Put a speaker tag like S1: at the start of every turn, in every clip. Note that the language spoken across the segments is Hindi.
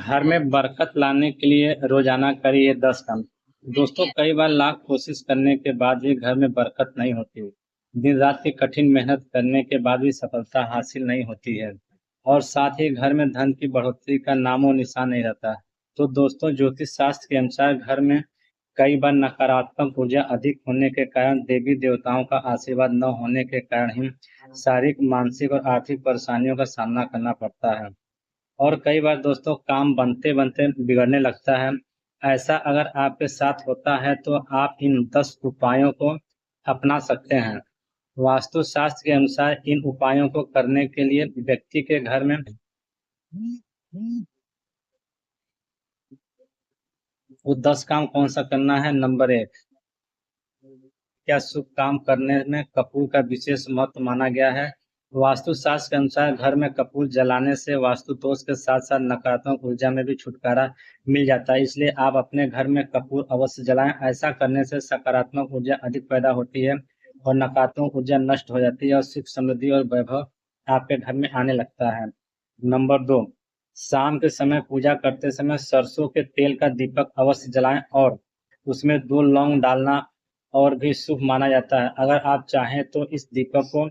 S1: घर में बरकत लाने के लिए रोजाना करिए 10 काम। दोस्तों, कई बार लाख कोशिश करने के बाद भी घर में बरकत नहीं होती। दिन रात की कठिन मेहनत करने के बाद भी सफलता हासिल नहीं होती है और साथ ही घर में धन की बढ़ोतरी का नामो निशान नहीं रहता। तो दोस्तों, ज्योतिष शास्त्र के अनुसार घर में कई बार नकारात्मक ऊर्जा अधिक होने के कारण, देवी देवताओं का आशीर्वाद न होने के कारण ही शारीरिक, मानसिक और आर्थिक परेशानियों का सामना करना पड़ता है। और कई बार दोस्तों, काम बनते बनते बिगड़ने लगता है। ऐसा अगर आपके साथ होता है तो आप इन 10 उपायों को अपना सकते हैं। वास्तु शास्त्र के अनुसार इन उपायों को करने के लिए व्यक्ति के घर में वो 10 काम कौन सा करना है। नंबर 1, क्या शुभ काम करने में कपूर का विशेष महत्व माना गया है। वास्तु शास्त्र के अनुसार घर में कपूर जलाने से वास्तु दोष के साथ साथ नकारात्मक ऊर्जा में भी छुटकारा मिल जाता है। इसलिए आप अपने घर में कपूर अवश्य जलाएं। ऐसा करने से सकारात्मक ऊर्जा अधिक पैदा होती है और नकारात्मक ऊर्जा नष्ट हो जाती है और सुख, समृद्धि और वैभव आपके घर में आने लगता है। नंबर 2, शाम के समय पूजा करते समय सरसों के तेल का दीपक अवश्य जलाएं और उसमें 2 लौंग डालना और भी शुभ माना जाता है। अगर आप चाहें तो इस दीपक को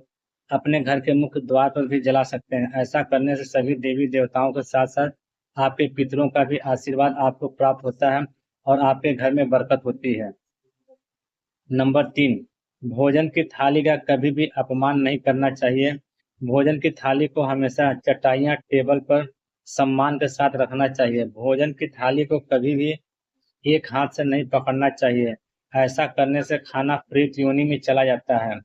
S1: अपने घर के मुख्य द्वार पर भी जला सकते हैं। ऐसा करने से सभी देवी देवताओं के साथ साथ आपके पितरों का भी आशीर्वाद आपको प्राप्त होता है और आपके घर में बरकत होती है। नंबर 3, भोजन की थाली का कभी भी अपमान नहीं करना चाहिए। भोजन की थाली को हमेशा चटाइयाँ, टेबल पर सम्मान के साथ रखना चाहिए। भोजन की थाली को कभी भी एक हाथ से नहीं पकड़ना चाहिए। ऐसा करने से खाना प्रेत योनि में चला जाता है।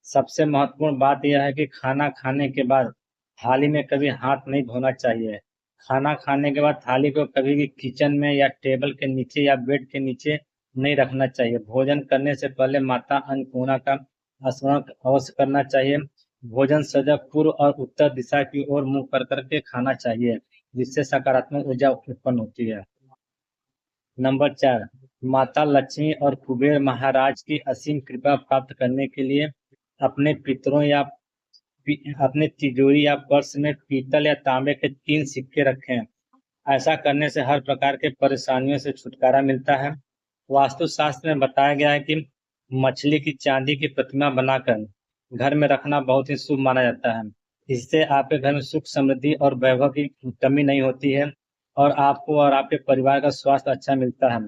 S1: सबसे महत्वपूर्ण बात यह है कि खाना खाने के बाद थाली में कभी हाथ नहीं धोना चाहिए। खाना खाने के बाद थाली को कभी भी किचन में या टेबल के नीचे या बेड के नीचे नहीं रखना चाहिए। भोजन करने से पहले माता अन्नपूर्णा का स्मरण अवश्य करना चाहिए। भोजन सदैव पूर्व और उत्तर दिशा की ओर मुंह कर करके खाना चाहिए, जिससे सकारात्मक ऊर्जा उत्पन्न होती है। नंबर 4, माता लक्ष्मी और कुबेर महाराज की असीम कृपा प्राप्त करने के लिए अपने पितरों या अपने तिजोरी या पर्स में पीतल या तांबे के 3 सिक्के रखें। ऐसा करने से हर प्रकार के परेशानियों से छुटकारा मिलता है। वास्तु शास्त्र में बताया गया है कि मछली की चांदी की प्रतिमा बनाकर घर में रखना बहुत ही शुभ माना जाता है। इससे आपके घर में सुख, समृद्धि और वैभव की कमी नहीं होती है और आपको और आपके परिवार का स्वास्थ्य अच्छा मिलता है।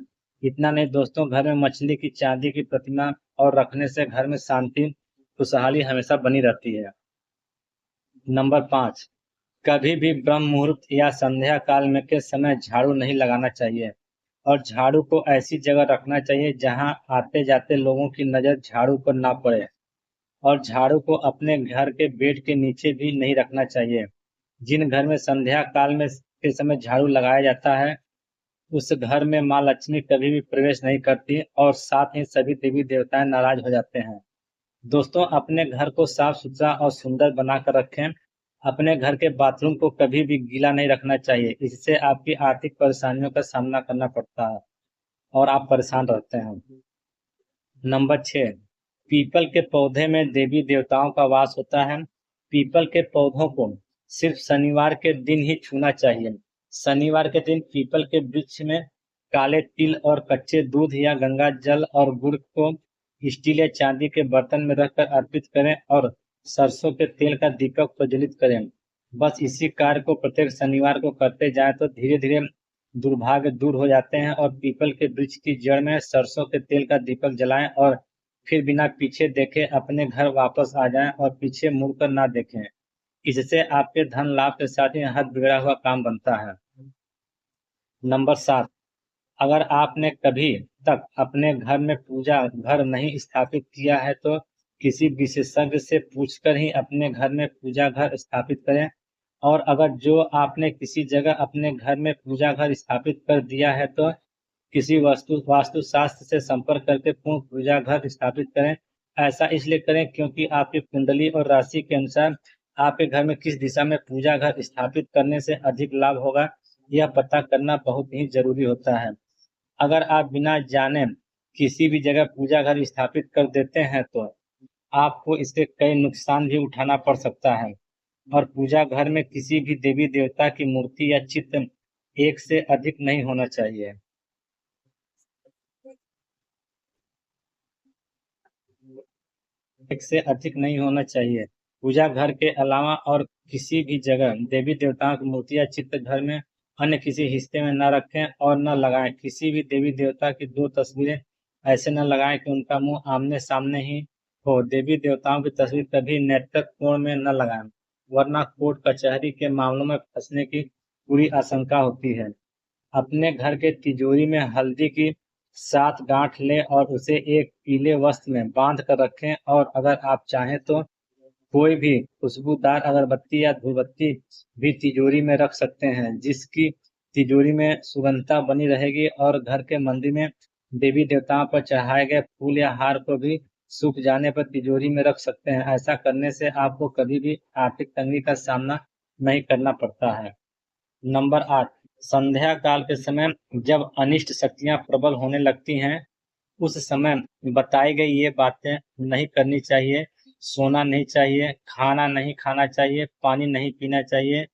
S1: इतना नहीं दोस्तों, घर में मछली की चांदी की प्रतिमा और रखने से घर में शांति, खुशहाली हमेशा बनी रहती है। नंबर 5, कभी भी ब्रह्म मुहूर्त या संध्या काल में के समय झाड़ू नहीं लगाना चाहिए और झाड़ू को ऐसी जगह रखना चाहिए जहां आते जाते लोगों की नजर झाड़ू पर ना पड़े। और झाड़ू को अपने घर के बेड के नीचे भी नहीं रखना चाहिए। जिन घर में संध्या काल में के समय झाड़ू लगाया जाता है, उस घर में माँ लक्ष्मी कभी भी प्रवेश नहीं करती और साथ ही सभी देवी देवताएं नाराज हो जाते हैं। दोस्तों, अपने घर को साफ सुथरा और सुंदर बनाकर रखें। अपने घर के बाथरूम को कभी भी गीला नहीं रखना चाहिए। इससे आपकी आर्थिक परेशानियों का सामना करना पड़ता है और आप परेशान रहते हैं। नंबर 6, पीपल के पौधे में देवी देवताओं का वास होता है। पीपल के पौधों को सिर्फ शनिवार के दिन ही छूना चाहिए। शनिवार के दिन पीपल के वृक्ष में काले तिल और कच्चे दूध या गंगा जल और गुड़ को स्टील या चांदी के बर्तन में रखकर अर्पित करें और सरसों के तेल का दीपक प्रज्वलित करें। बस इसी कार्य को प्रत्येक शनिवार को करते जाएं तो धीरे धीरे दुर्भाग्य दूर हो जाते हैं। और पीपल के वृक्ष की जड़ में सरसों के तेल का दीपक जलाएं और फिर बिना पीछे देखे अपने घर वापस आ जाएं और पीछे मुड़कर ना देखें। इससे आपके धन लाभ के साथ ही हद बिगड़ा हुआ काम बनता है। नंबर 7, अगर आपने कभी तक अपने घर में पूजा घर नहीं स्थापित किया है तो किसी विशेषज्ञ से पूछकर ही अपने घर में पूजा घर स्थापित करें। और अगर जो आपने किसी जगह अपने घर में पूजा घर स्थापित कर दिया है तो किसी वास्तु शास्त्र से संपर्क करके पूर्ण पूजा घर स्थापित करें। ऐसा इसलिए करें क्योंकि आपकी कुंडली और राशि के अनुसार आपके घर में किस दिशा में पूजा घर स्थापित करने से अधिक लाभ होगा, यह पता करना बहुत ही जरूरी होता है। अगर आप बिना जाने किसी भी जगह पूजा घर स्थापित कर देते हैं तो आपको इसके कई नुकसान भी उठाना पड़ सकता है। और पूजा घर में किसी भी देवी देवता की मूर्ति या चित्र एक से अधिक नहीं होना चाहिए। एक से अधिक नहीं होना चाहिए। पूजा घर के अलावा और किसी भी जगह देवी देवताओं की मूर्ति या चित्र घर में अन्य किसी हिस्से में न रखें और न लगाएं। किसी भी देवी देवता की दो तस्वीरें ऐसे न लगाएं कि उनका मुंह आमने सामने ही हो। देवी देवताओं की तस्वीर कभी नेत्र कोण में न लगाएं, वरना कोर्ट कचहरी के मामलों में फंसने की पूरी आशंका होती है। अपने घर के तिजोरी में हल्दी की 7 गांठ लें और उसे एक पीले वस्त्र में बांध कर रखें, और अगर आप चाहें तो कोई भी खुशबूदार अगरबत्ती या धूपबत्ती भी तिजोरी में रख सकते हैं, जिसकी तिजोरी में सुगंधता बनी रहेगी। और घर के मंदिर में देवी देवताओं पर चढ़ाए गए फूल या हार को भी सूख जाने पर तिजोरी में रख सकते हैं। ऐसा करने से आपको कभी भी आर्थिक तंगी का सामना नहीं करना पड़ता है। नंबर 8, संध्या काल के समय जब अनिष्ट शक्तियां प्रबल होने लगती हैं, उस समय बताई गई ये बातें नहीं करनी चाहिए। सोना नहीं चाहिए, खाना नहीं खाना चाहिए, पानी नहीं पीना चाहिए,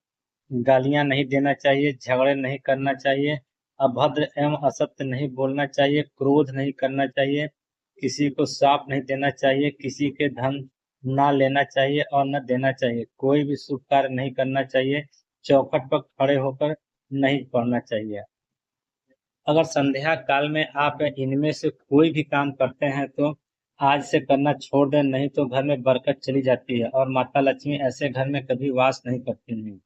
S1: गालियां नहीं देना चाहिए, झगड़े नहीं करना चाहिए, अभद्र एवं असत्य नहीं बोलना चाहिए, क्रोध नहीं करना चाहिए, किसी को श्राप नहीं देना चाहिए, किसी के धन ना लेना चाहिए और न देना चाहिए, कोई भी शुभ कार्य नहीं करना चाहिए, चौखट पर खड़े होकर नहीं पढ़ना चाहिए। अगर संध्या काल में आप इनमें से कोई भी काम करते हैं तो आज से करना छोड़ दें, नहीं तो घर में बरकत चली जाती है और माता लक्ष्मी ऐसे घर में कभी वास नहीं करती हैं।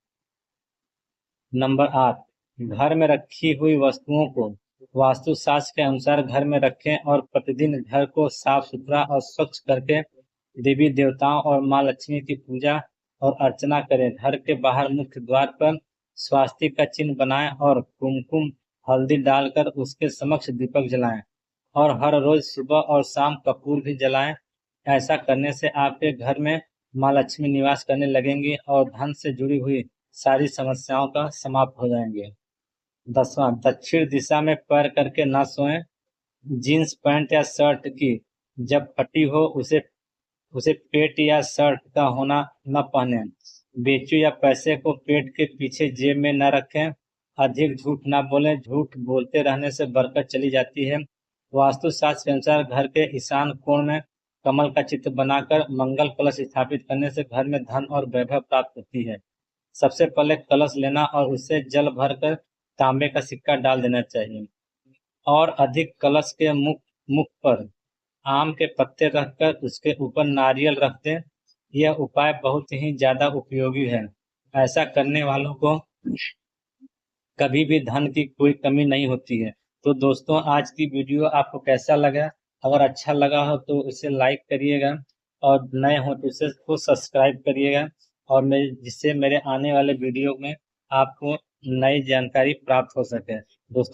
S1: नंबर 8, घर में रखी हुई वस्तुओं को वास्तुशास्त्र के अनुसार घर में रखें और प्रतिदिन घर को साफ सुथरा और स्वच्छ करके देवी देवताओं और माँ लक्ष्मी की पूजा और अर्चना करें। घर के बाहर मुख्य द्वार पर स्वास्तिक का चिन्ह बनाएं और कुमकुम हल्दी डालकर उसके समक्ष दीपक जलाएं, और हर रोज सुबह और शाम कपूर भी जलाएं। ऐसा करने से आपके घर में माँ लक्ष्मी निवास करने लगेंगी और धन से जुड़ी हुई सारी समस्याओं का समाप्त हो जाएंगे। 10वां, दक्षिण दिशा में पैर करके न सोएं। जीन्स पैंट या शर्ट की जब फटी हो उसे उसे पेट या शर्ट का होना न पहने। बेचू या पैसे को पेट के पीछे जेब में न रखें। अधिक झूठ न बोलें, झूठ बोलते रहने से बरकत चली जाती है। वास्तुशास्त्र के अनुसार घर के ईशान कोण में कमल का चित्र बनाकर मंगल कलश स्थापित करने से घर में धन और वैभव प्राप्त होती है। सबसे पहले कलश लेना और उससे जल भरकर तांबे का सिक्का डाल देना चाहिए, और अधिक कलश के मुख पर आम के पत्ते रखकर उसके ऊपर नारियल रख दें। यह उपाय बहुत ही ज्यादा उपयोगी है। ऐसा करने वालों को कभी भी धन की कोई कमी नहीं होती है। तो दोस्तों, आज की वीडियो आपको कैसा लगा? अगर अच्छा लगा हो तो इसे लाइक करिएगा, और नए हो तो इसे को सब्सक्राइब करिएगा, और मेरे जिससे मेरे आने वाले वीडियो में आपको नई जानकारी प्राप्त हो सके। दोस्तों,